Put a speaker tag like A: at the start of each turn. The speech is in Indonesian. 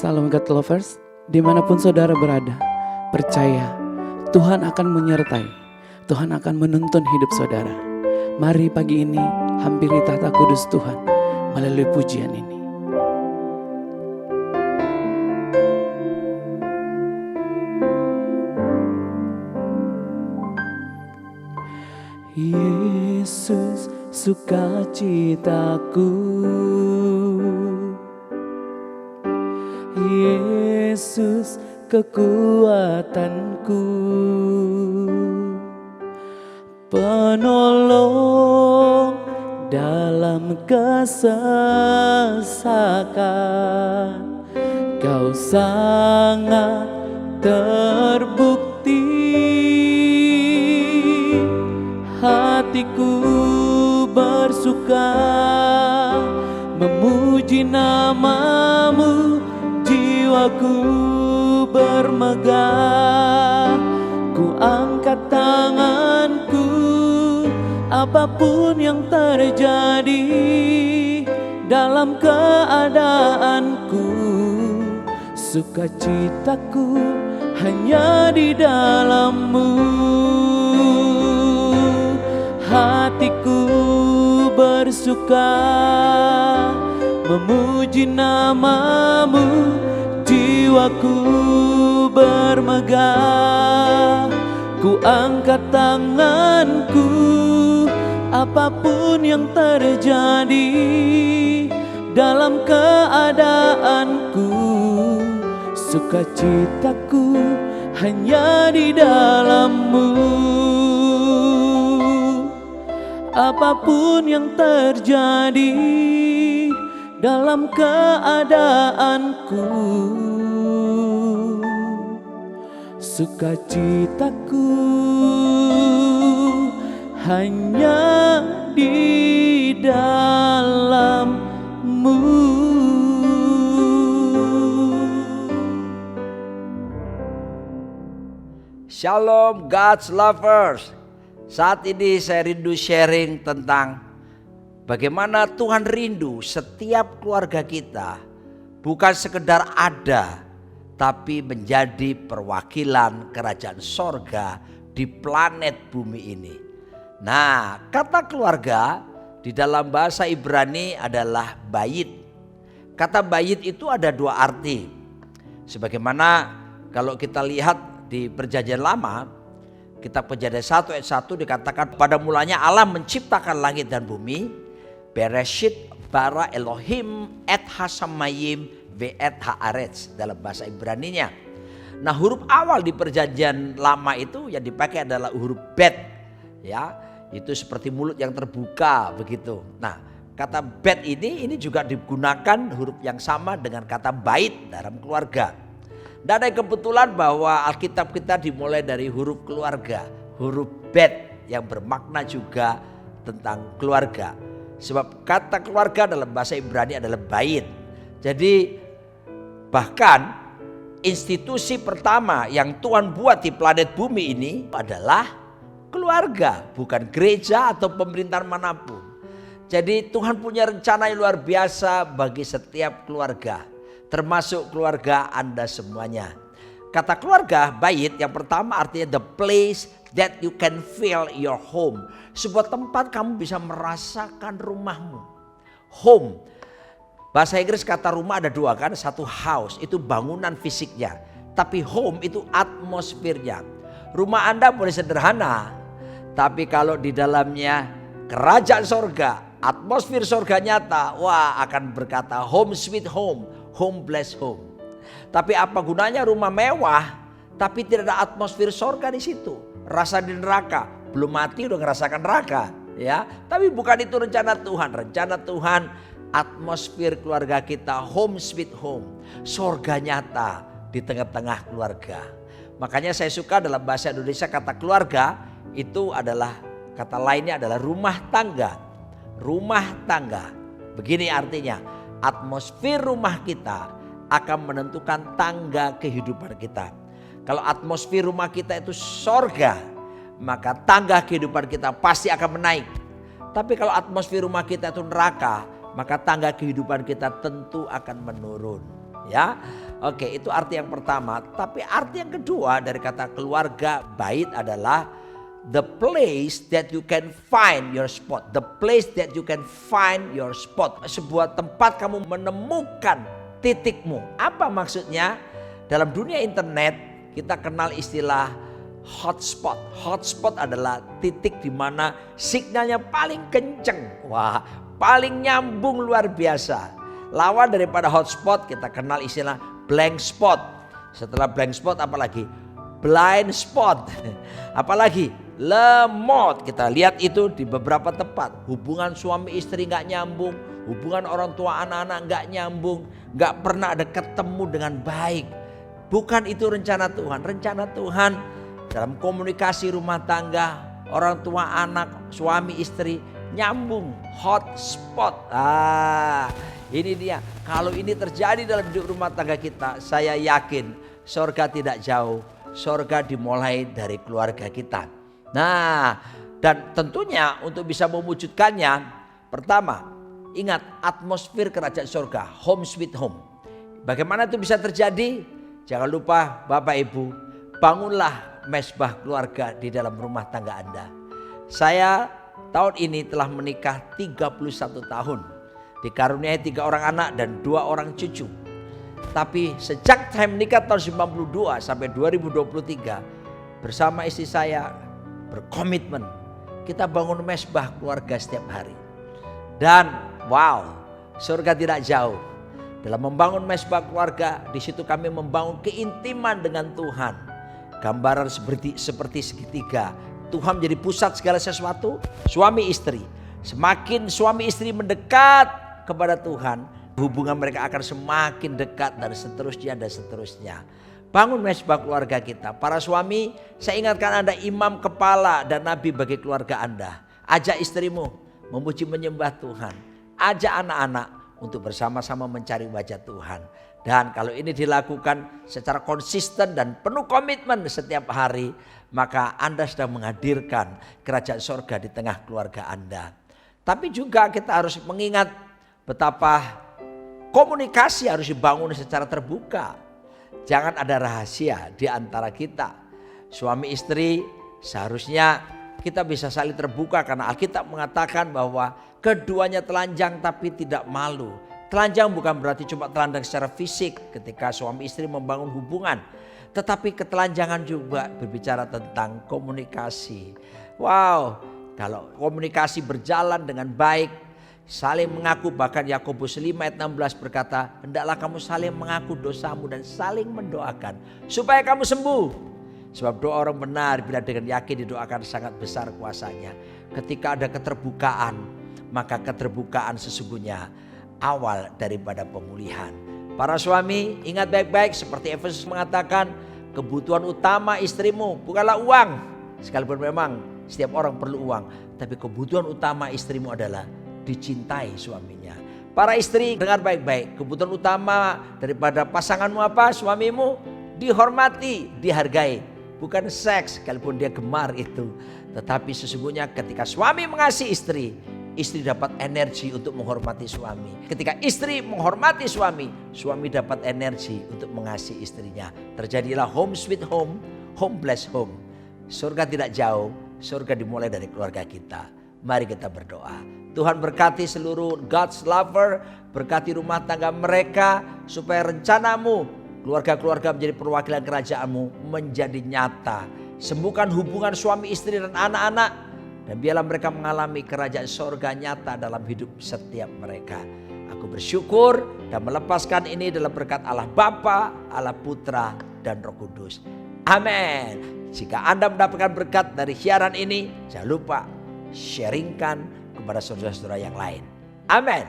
A: Salam God Lovers, dimanapun saudara berada, percaya Tuhan akan menyertai, Tuhan akan menuntun hidup saudara. Mari pagi ini hampiri tahta kudus Tuhan melalui pujian ini. Yesus sukacitaku, Yesus kekuatanku, penolong dalam kesesakan. Kau sangat terbukti, hatiku bersuka memuji namamu, jiwaku bermegah. Ku angkat tanganku, apapun yang terjadi dalam keadaanku, sukacitaku hanya di dalam-Mu. Hatiku bersuka memuji namamu, jiwaku bermegah. Ku angkat tanganku, apapun yang terjadi dalam keadaanku, sukacitaku hanya di dalam-Mu. Apapun yang terjadi dalam keadaanku, sukacitaku hanya di dalam-Mu.
B: Shalom God's lovers. Saat ini saya rindu sharing tentang bagaimana Tuhan rindu setiap keluarga kita bukan sekedar ada, tapi menjadi perwakilan kerajaan sorga di planet bumi ini. Nah, kata keluarga di dalam bahasa Ibrani adalah bayit. Kata bayit itu ada dua arti. Sebagaimana kalau kita lihat di Perjanjian Lama, Kitab Kejadian 1 ayat 1 dikatakan, pada mulanya Allah menciptakan langit dan bumi. Bereshit bara Elohim et hasamayim ve et haaretz dalam bahasa Ibraninya. Nah, huruf awal di Perjanjian Lama itu yang dipakai adalah huruf bet, ya, itu seperti mulut yang terbuka begitu. Nah, kata bet ini juga digunakan huruf yang sama dengan kata bait dalam keluarga. Dan ada kebetulan bahwa Alkitab kita dimulai dari huruf keluarga, huruf bet yang bermakna juga tentang keluarga. Sebab kata keluarga dalam bahasa Ibrani adalah bait. Jadi bahkan institusi pertama yang Tuhan buat di planet bumi ini adalah keluarga, bukan gereja atau pemerintahan manapun. Jadi Tuhan punya rencana yang luar biasa bagi setiap keluarga, termasuk keluarga Anda semuanya. Kata keluarga, bait yang pertama artinya the place that you can feel your home. Sebuah tempat kamu bisa merasakan rumahmu. Home. Bahasa Inggris kata rumah ada dua kan. Satu house, itu bangunan fisiknya. Tapi home itu atmosfernya. Rumah Anda boleh sederhana, tapi kalau di dalamnya kerajaan sorga, atmosfer sorga nyata, wah akan berkata home sweet home. Home blessed home. Tapi apa gunanya rumah mewah tapi tidak ada atmosfer sorga di situ? Rasa di neraka, belum mati udah ngerasakan neraka, ya. Tapi bukan itu rencana Tuhan. Rencana Tuhan atmosfer keluarga kita home sweet home, sorga nyata di tengah-tengah keluarga. Makanya saya suka dalam bahasa Indonesia kata keluarga itu adalah kata lainnya adalah rumah tangga. Rumah tangga. Begini artinya, atmosfer rumah kita akan menentukan tangga kehidupan kita. Kalau atmosfer rumah kita itu sorga, maka tangga kehidupan kita pasti akan menaik. Tapi kalau atmosfer rumah kita itu neraka, maka tangga kehidupan kita tentu akan menurun. Ya, Oke, itu arti yang pertama. Tapi arti yang kedua dari kata keluarga bait adalah the place that you can find your spot. The place that you can find your spot. Sebuah tempat kamu menemukan titikmu. Apa maksudnya? Dalam dunia internet kita kenal istilah hotspot. Hotspot adalah titik di mana signalnya paling kenceng. Wah, paling nyambung luar biasa. Lawan daripada hotspot kita kenal istilah blank spot. Setelah blank spot apalagi? Blind spot. Apalagi? Lemot. Kita lihat itu di beberapa tempat. Hubungan suami istri gak nyambung. Hubungan orang tua anak-anak gak nyambung. Gak pernah ada ketemu dengan baik. Bukan itu rencana Tuhan. Rencana Tuhan dalam komunikasi rumah tangga, orang tua anak, suami istri nyambung, hotspot. Ini dia. Kalau ini terjadi dalam hidup rumah tangga kita, saya yakin surga tidak jauh. Surga dimulai dari keluarga kita. Nah, dan tentunya untuk bisa mewujudkannya, pertama, ingat atmosfer kerajaan surga, home sweet home. Bagaimana itu bisa terjadi? Jangan lupa Bapak Ibu, bangunlah mesbah keluarga di dalam rumah tangga Anda. Saya tahun ini telah menikah 31 tahun. Dikaruniai 3 orang anak dan 2 orang cucu. Tapi sejak saya menikah tahun 92 sampai 2023, bersama istri saya berkomitmen kita bangun mesbah keluarga setiap hari. Dan wow, surga tidak jauh. Dalam membangun mesbah keluarga, di situ kami membangun keintiman dengan Tuhan. Gambaran seperti segitiga. Tuhan menjadi pusat segala sesuatu. Suami istri. Semakin suami istri mendekat kepada Tuhan, hubungan mereka akan semakin dekat dan seterusnya dan seterusnya. Bangun mesbah keluarga kita. Para suami, saya ingatkan Anda imam kepala dan nabi bagi keluarga Anda. Ajak istrimu memuji menyembah Tuhan. Ajak anak-anak untuk bersama-sama mencari wajah Tuhan. Dan kalau ini dilakukan secara konsisten dan penuh komitmen setiap hari, maka Anda sedang menghadirkan kerajaan surga di tengah keluarga Anda. Tapi juga kita harus mengingat betapa komunikasi harus dibangun secara terbuka. Jangan ada rahasia di antara kita. Suami istri seharusnya kita bisa saling terbuka karena Alkitab mengatakan bahwa keduanya telanjang tapi tidak malu. Telanjang bukan berarti cuma telanjang secara fisik ketika suami istri membangun hubungan. Tetapi ketelanjangan juga berbicara tentang komunikasi. Wow, kalau komunikasi berjalan dengan baik, saling mengaku, bahkan Yakobus 5 ayat 16 berkata, hendaklah kamu saling mengaku dosamu dan saling mendoakan supaya kamu sembuh. Sebab doa orang benar bila dengan yakin didoakan sangat besar kuasanya. Ketika ada keterbukaan, maka keterbukaan sesungguhnya awal daripada pemulihan. Para suami ingat baik-baik seperti Efesus mengatakan, kebutuhan utama istrimu bukanlah uang. Sekalipun memang setiap orang perlu uang, tapi kebutuhan utama istrimu adalah dicintai suaminya. Para istri dengar baik-baik, kebutuhan utama daripada pasanganmu apa? Suamimu dihormati, dihargai. Bukan seks sekalipun dia gemar itu, tetapi sesungguhnya ketika suami mengasihi istri, istri dapat energi untuk menghormati suami. Ketika istri menghormati suami, suami dapat energi untuk mengasihi istrinya. Terjadilah home sweet home, home blessed home. Surga tidak jauh, surga dimulai dari keluarga kita. Mari kita berdoa. Tuhan berkati seluruh God's lover, berkati rumah tangga mereka supaya rencanamu, keluarga-keluarga menjadi perwakilan kerajaanmu menjadi nyata. Sembuhkan hubungan suami istri dan anak-anak, dan biarlah mereka mengalami kerajaan sorga nyata dalam hidup setiap mereka. Aku bersyukur dan melepaskan ini dalam berkat Allah Bapa, Allah Putra, dan Roh Kudus. Amin. Jika Anda mendapatkan berkat dari siaran ini, jangan lupa sharingkan kepada saudara-saudara yang lain. Amin.